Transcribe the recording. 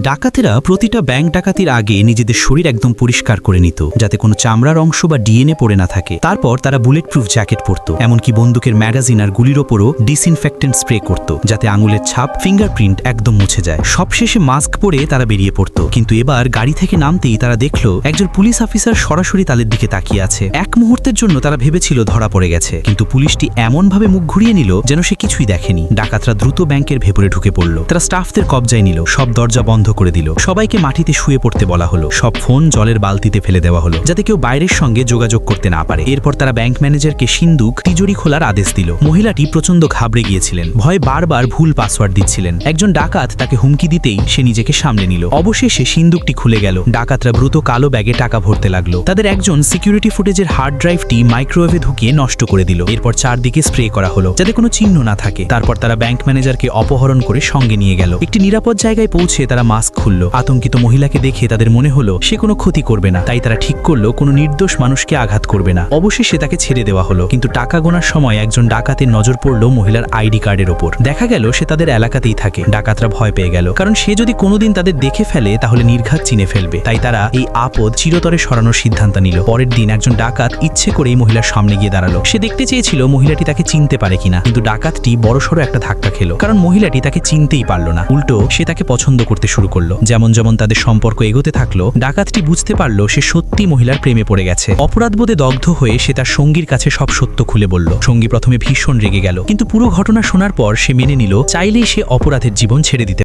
ডাকাতেরা প্রতিটা ব্যাংক ডাকাতির আগে নিজেদের শরীর একদম পরিষ্কার করে নিত, যাতে কোনো চামড়ার অংশ বা ডিএনএ পড়ে না থাকে। তারপর তারা বুলেট প্রুফ জ্যাকেট পরত, এমনকি বন্দুকের ম্যাগাজিন আর গুলির ওপরও ডিসইনফেক্টেন্ট স্প্রে করত, যাতে আঙুলের ছাপ, ফিঙ্গারপ্রিন্ট একদম মুছে যায়। সবশেষে মাস্ক পরে তারা বেরিয়ে পড়ত। কিন্তু এবার গাড়ি থেকে নামতেই তারা দেখল একজন পুলিশ অফিসার সরাসরি তাদের দিকে তাকিয়ে আছে। এক মুহূর্তের জন্য তারা ভেবেছিল ধরা পড়ে গেছে, কিন্তু পুলিশটি এমনভাবে মুখ ঘুরিয়ে নিল যেন সে কিছুই দেখেনি। ডাকাতরা দ্রুত ব্যাংকের ভেতরে ঢুকে পড়ল। তারা স্টাফদের কবজায় নিল, সব দরজা বন্ধ করে দিল, সবাইকে মাটিতে শুয়ে পড়তে বলা হলো, সব ফোন জলের বালতিতে ফেলে দেওয়া হলো, যাতে কেউ বাইরের সঙ্গে যোগাযোগ করতে না পারে। এরপর তারা ব্যাংক ম্যানেজারকে সিন্দুক তিজোরি খোলার আদেশ দিল। মহিলাটি প্রচন্ড ঘাবড়ে গিয়েছিলেন, ভয়ে বারবার ভুল পাসওয়ার্ড দিচ্ছিলেন। একজন ডাকাত তাকে হুমকি দিতেই সে নিজেকে সামলে নিল। অবশেষে সিন্দুকটি খুলে গেল। ডাকাতরা দ্রুত কালো ব্যাগে টাকা ভরতে লাগলো। তাদের একজন সিকিউরিটি ফুটেজের হার্ড ড্রাইভটি মাইক্রোওয়েভে ঢুকিয়ে নষ্ট করে দিল। এরপর চারদিকে স্প্রে করা হলো, যাতে কোনো চিহ্ন না থাকে। তারপর তারা ব্যাংক ম্যানেজারকে অপহরণ করে সঙ্গে নিয়ে গেল। একটি নিরাপদ জায়গায় পৌঁছে তারা মাস্ক খুলল। আতঙ্কিত মহিলাকে দেখে তাদের মনে হলো সে কোনো ক্ষতি করবে না, তাই তারা ঠিক করলো কোনো নির্দোষ মানুষকে আঘাত করবে না। অবশেষে তাকে ছেড়ে দেওয়া হলো, কিন্তু টাকা গোনার সময় একজন ডাকাতের নজর পড়ল মহিলার আইডি কার্ডের ওপর। দেখা গেল সে তাদের এলাকাতেই থাকে। ডাকাতরা ভয় পেয়ে গেল, কারণ সে যদি কোনোদিন তাদের দেখে ফেলে তাহলে নির্ঘাত চিনে ফেলবে। তাই তারা এই আপদ চিরতরে সরানোর সিদ্ধান্ত নিল। পরের দিন একজন ডাকাত ইচ্ছে করে এই মহিলার সামনে গিয়ে দাঁড়ালো। সে দেখতে চেয়েছিল মহিলাটি তাকে চিনতে পারে কিনা, কিন্তু ডাকাতটি বড়সড় একটা ধাক্কা খেলো, কারণ মহিলাটি তাকে চিনতেই পারল না। উল্টো সে তাকে পছন্দ করতে শুরু করলো। যেমন যেমন তাদের সম্পর্ক এগোতে থাকলো, ডাকাতটি বুঝতে পারলো সে সত্যি মহিলার প্রেমে পড়ে গেছে। অপরাধবোধে দগ্ধ হয়ে সে তার সঙ্গীর কাছে সব সত্য খুলে বলল। সঙ্গী প্রথমে ভীষণ রেগে গেল, কিন্তু পুরো ঘটনা শোনার পর সে মেনে নিল চাইলেই সে অপরাধের জীবন ছেড়ে দিতে